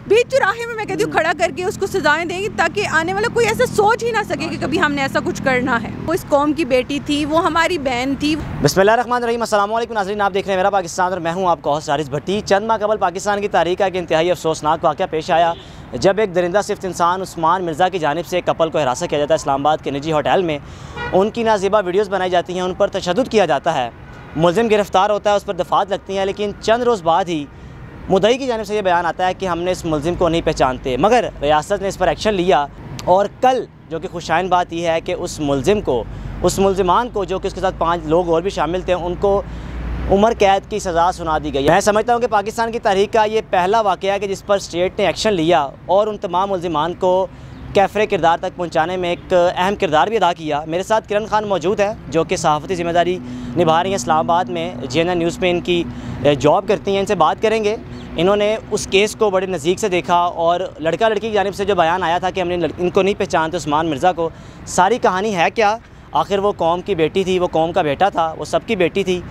बीच चौराहे में मैं कहती हूँ खड़ा करके उसको सजाएं देंगी, ताकि आने वाला कोई ऐसा सोच ही ना सके कि कभी हमने ऐसा कुछ करना है। वो इस कौम की बेटी थी, वो हमारी बहन थी। बिस्मिल्लाहिर्रहमानिर्रहीम, अस्सलाम वालेकुम नाज़रीन, आप देख रहे हैं मेरा पाकिस्तान और मैं हूँ आपका होस्ट हारिस भट्टी। चंद माह कबल पाकिस्तान की तारीख का एक इंतहाई अफसोसनाक वाक़या पेश आया, जब एक दरिंदा सिफ्त इंसान उस्मान मिर्ज़ा की जानिब से एक कपल को हिरासत किया जाता है इस्लामाबाद के निजी होटल में। उनकी नाज़ेबा वीडियोज़ बनाई जाती हैं, उन पर तशद्दुद किया जाता है, मुल्ज़िम गिरफ़्तार होता है, उस पर दफ़ात लगती हैं। लेकिन चंद रोज़ बाद ही मुद्दई की जानिब से ये बयान आता है कि हमने इस मुल्ज़िम को नहीं पहचानते, मगर रियासत ने इस पर एक्शन लिया। और कल जो कि खुशाइन बात यह है कि उस मुल्ज़िमान को जो कि उसके साथ 5 लोग और भी शामिल थे, उनको उम्र कैद की सज़ा सुना दी गई। मैं समझता हूँ कि पाकिस्तान की तारीख का ये पहला वाक़या है कि जिस पर स्टेट ने एक्शन लिया और उन तमाम मुल्ज़िमान को कैफ़रे किरदार तक पहुँचाने में एक अहम किरदार भी अदा किया। मेरे साथ किरण खान मौजूद है, जो कि सहाफ़ती ज़िम्मेदारी निभा रही हैं इस्लामाबाद में, JNN न्यूज़ में इनकी जॉब करती हैं। इनसे बात करेंगे। इन्होंने उस केस को बड़े नज़दीक से देखा और लड़का लड़की की जानिब से जो बयान आया था कि हमने इनको नहीं पहचानते उस्मान मिर्ज़ा को, सारी कहानी है क्या, आखिर वो कौम की बेटी थी, वो कौम का बेटा था, वो सबकी बेटी थी,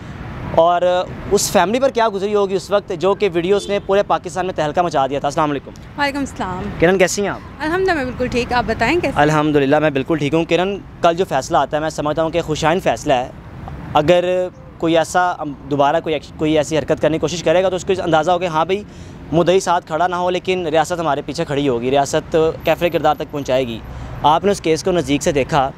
और उस फैमिली पर क्या गुजरी होगी उस वक्त, जो कि वीडियोस ने पूरे पाकिस्तान में तहलका मचा दिया था। अस्सलाम वालेकुम। वालेकुम सलाम। किरण कैसी हैं आप? अल्हम्दुलिल्लाह मैं बिल्कुल ठीक, आप बताएं कैसे? अल्हम्दुलिल्लाह मैं बिल्कुल ठीक हूँ। किरण, कल जो फ़ैसला आता है मैं समझता हूँ कि खुशाइन फ़ैसला है। अगर कोई ऐसा दोबारा कोई ऐसी हरकत करने की कोशिश करेगा तो उसको अंदाज़ा हो कि हाँ भाई मुद्दई साथ खड़ा ना हो, लेकिन रियासत हमारे पीछे खड़ी होगी, रियासत कैफ़रे किरदार तक पहुँचाएगी। आपने उस केस को नज़दीक से देखा,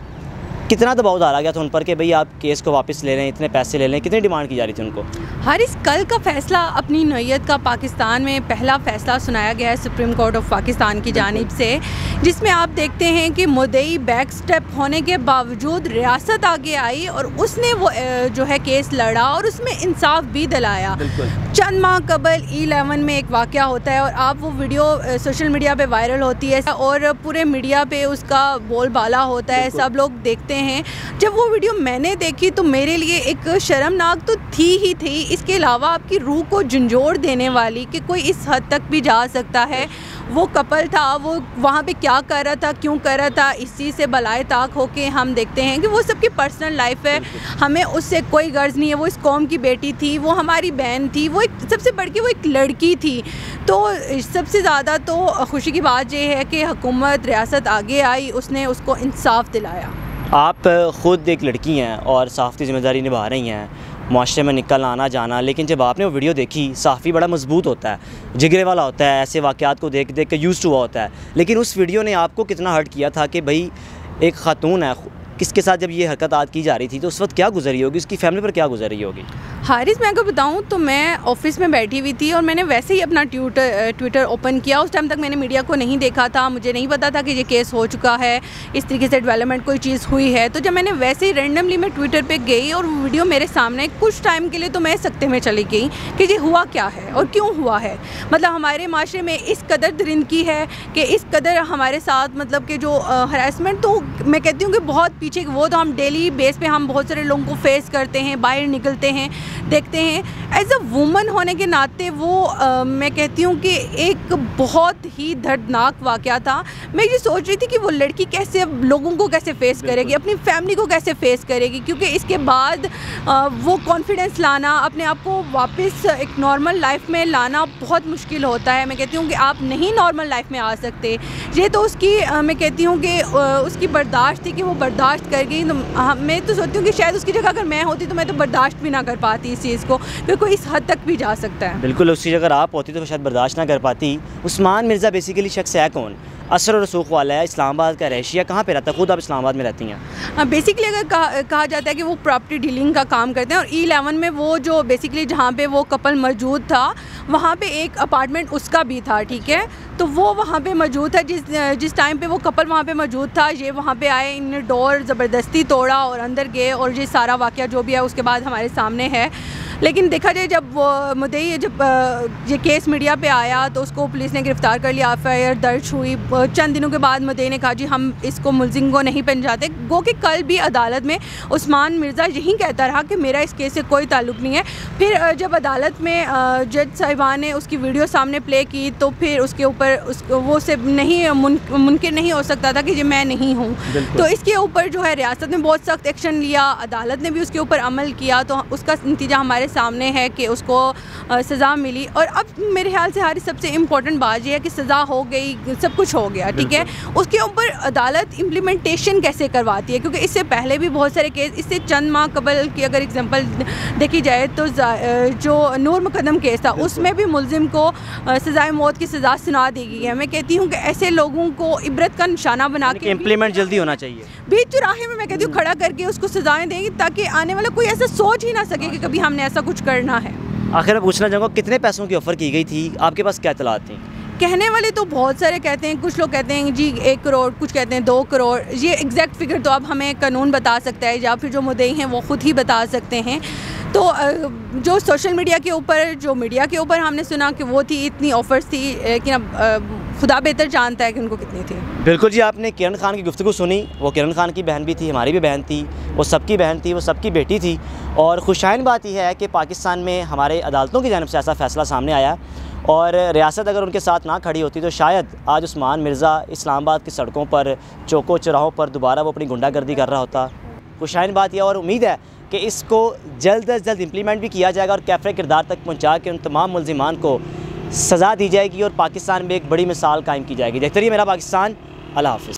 कितना दबाव डाला गया था उन पर कि भाई आप केस को वापस ले लें, इतने पैसे ले लें, कितनी डिमांड की जा रही थी उनको? हारिस, कल का फ़ैसला अपनी नौयत का पाकिस्तान में पहला फ़ैसला सुनाया गया है सुप्रीम कोर्ट ऑफ पाकिस्तान की जानिब से, जिसमें आप देखते हैं कि मुद्दई बैक स्टेप होने के बावजूद रियासत आगे आई और उसने वो जो है केस लड़ा और उसमें इंसाफ भी दिलाया। चंद माह कबल E11 में एक वाक़या होता है और आप वो वीडियो सोशल मीडिया पे वायरल होती है और पूरे मीडिया पे उसका बोलबाला होता है, सब लोग देखते हैं। जब वो वीडियो मैंने देखी तो मेरे लिए एक शर्मनाक तो थी ही थी, इसके अलावा आपकी रूह को झंझोड़ देने वाली कि कोई इस हद तक भी जा सकता है। वो कपल था, वो वहाँ पे क्या कर रहा था, क्यों कर रहा था, इस चीज़ से बलाए ताक होके हम देखते हैं कि वो सबकी पर्सनल लाइफ है, हमें उससे कोई गर्ज नहीं है। वो इस कौम की बेटी थी, वो हमारी बहन थी, वो एक सबसे बढ़ के वो एक लड़की थी। तो सबसे ज़्यादा तो खुशी की बात यह है कि हुकूमत रियासत आगे आई, उसने उसको इंसाफ दिलाया। आप ख़ुद एक लड़की हैं और सहाफ़ती ज़िम्मेदारी निभा रही हैं, माशरे में निकल आना जाना, लेकिन जब आपने वो वीडियो देखी, सहाफ़ी बड़ा मजबूत होता है, जिगरे वाला होता है, ऐसे वाक़यात को देख देख के यूज़ टू हुआ होता है। लेकिन उस वीडियो ने आपको कितना हर्ट किया था कि भाई एक ख़ातून है, किसके साथ जब ये हरकत आज की जा रही थी तो उस वक्त क्या गुजरी होगी, उसकी फैमिली पर क्या गुजरी होगी? हारिस, मैं अगर बताऊं तो मैं ऑफिस में बैठी हुई थी और मैंने वैसे ही अपना ट्विटर ओपन किया। उस टाइम तक मैंने मीडिया को नहीं देखा था, मुझे नहीं पता था कि ये केस हो चुका है, इस तरीके से डेवलपमेंट कोई चीज़ हुई है। तो जब मैंने वैसे ही रैंडमली मैं ट्विटर पे गई और वो वीडियो मेरे सामने, कुछ टाइम के लिए तो मैं सकते में चली गई कि ये हुआ क्या है और क्यों हुआ है। मतलब हमारे माशरे में इस कदर दरिंदगी है कि इस कदर हमारे साथ मतलब कि जो हरासमेंट, तो मैं कहती हूँ कि बहुत पीछे, वो तो हम डेली बेस पे हम बहुत सारे लोगों को फेस करते हैं, बाहर निकलते हैं, देखते हैं। एज अ वुमन होने के नाते वो मैं कहती हूँ कि एक बहुत ही दर्दनाक वाक़या था। मैं ये सोच रही थी कि वो लड़की कैसे लोगों को कैसे फेस करेगी, अपनी फैमिली को कैसे फेस करेगी, क्योंकि इसके बाद वो कॉन्फिडेंस लाना, अपने आप को वापस एक नॉर्मल लाइफ में लाना बहुत मुश्किल होता है। मैं कहती हूँ कि आप नहीं नॉर्मल लाइफ में आ सकते। ये तो उसकी मैं कहती हूँ कि उसकी बर्दाश्त थी कि वो बर्दाश्त कर गई। तो मैं तो सोचती हूँ कि शायद उसकी जगह अगर मैं होती तो मैं तो बर्दाश्त भी ना कर पाती इस चीज़ को, क्योंकि कोई इस हद तक भी जा सकता है। बिल्कुल, उसकी जगह आप होती तो शायद बर्दाश्त ना कर पाती। उस्मान मिर्ज़ा बेसिकली शख्स है कौन? असर और रसूख वाला है, इस्लामाबाद का रहशिया, कहाँ पे रहता है? खुद आप इस्लामाबाद में रहती हैं। बेसिकली अगर कहा जाता है कि वो प्रॉपर्टी डीलिंग का काम करते हैं और E11 में वो जो बेसिकली जहाँ पे वो कपल मौजूद था, वहाँ पे एक अपार्टमेंट उसका भी था, ठीक है। तो वो वहाँ पे मौजूद था, जिस टाइम पे वो कपल वहाँ पे मौजूद था, ये वहाँ पे आए, इन्होंने डोर ज़बरदस्ती तोड़ा और अंदर गए और ये सारा वाक़या जो भी है उसके बाद हमारे सामने है। लेकिन देखा जाए जब वो मुद्दई जब ये केस मीडिया पे आया तो उसको पुलिस ने गिरफ़्तार कर लिया, FIR दर्ज हुई। चंद दिनों के बाद मुद्दई ने कहा जी हम इसको मुल्ज़िम को नहीं पहचानते। गो कि कल भी अदालत में उस्मान मिर्ज़ा यही कहता रहा कि मेरा इस केस से कोई ताल्लुक़ नहीं है। फिर जब अदालत में जज साहिबान ने उसकी वीडियो सामने प्ले की तो फिर उसके ऊपर वो से नहीं मुमकिन नहीं हो सकता था कि ये मैं नहीं हूँ। तो इसके ऊपर जो है रियासत ने बहुत सख्त एक्शन लिया, अदालत ने भी उसके ऊपर अमल किया, तो उसका नतीजा हमारे हमारे सामने है कि उसको सज़ा मिली। और अब मेरे ख्याल से हमारी सबसे इम्पोर्टेंट बात यह है कि सज़ा हो गई, सब कुछ हो गया, ठीक है, उसके ऊपर अदालत इम्प्लीमेंटेशन कैसे करवाती है, क्योंकि इससे पहले भी बहुत सारे केस, इससे चंद माह कबल की अगर एग्जांपल देखी जाए तो जो नूर मुकदम केस था उसमें भी मुलजिम को सज़ाए मौत की सज़ा सुना दी गई है। मैं कहती हूँ कि ऐसे लोगों को इबरत का निशाना बना के इम्प्लीमेंट जल्दी होना चाहिए, बीच चौराहे में मैं कहती हूँ खड़ा करके उसको सज़ाएं देंगी, ताकि आने वाला कोई ऐसा सोच ही ना सके कि कभी हमने ऐसा कुछ करना है। आखिर मैं पूछना चाहूँगा कितने पैसों की ऑफ़र की गई थी, आपके पास क्या इत्तलात थी? कहने वाले तो बहुत सारे कहते हैं, कुछ लोग कहते हैं जी 1 करोड़, कुछ कहते हैं 2 करोड़। ये एग्जैक्ट फिगर तो अब हमें कानून बता सकता है या फिर जो मुद्दई हैं वो ख़ुद ही बता सकते हैं। तो जो सोशल मीडिया के ऊपर, जो मीडिया के ऊपर हमने सुना कि वो थी, इतनी ऑफ़र्स थी, लेकिन अब खुदा बेहतर जानता है कि उनको कितनी थी। बिल्कुल जी, आपने किरण खान की गुफ्तगू सुनी। वो किरण खान की बहन भी थी, हमारी भी बहन थी, वो सबकी बहन थी, वो सबकी बेटी थी। और खुशाइन बात यह है कि पाकिस्तान में हमारे अदालतों की जानिब से ऐसा फ़ैसला सामने आया और रियासत अगर उनके साथ ना खड़ी होती तो शायद आज उस्मान मिर्ज़ा इस्लामाबाद की सड़कों पर, चौकों चौराहों पर दोबारा वो अपनी गुंडागर्दी कर रहा होता। खुशाइन बात यह, और उम्मीद है कि इसको जल्द अज जल्द इम्प्लीमेंट भी किया जाएगा और कैफ़े किरदार तक पहुँचा के उन तमाम मुलजिमान को सज़ा दी जाएगी और पाकिस्तान में एक बड़ी मिसाल कायम की जाएगी। देखते रहिए मेरा पाकिस्तान। अल्लाह हाफ़िज़।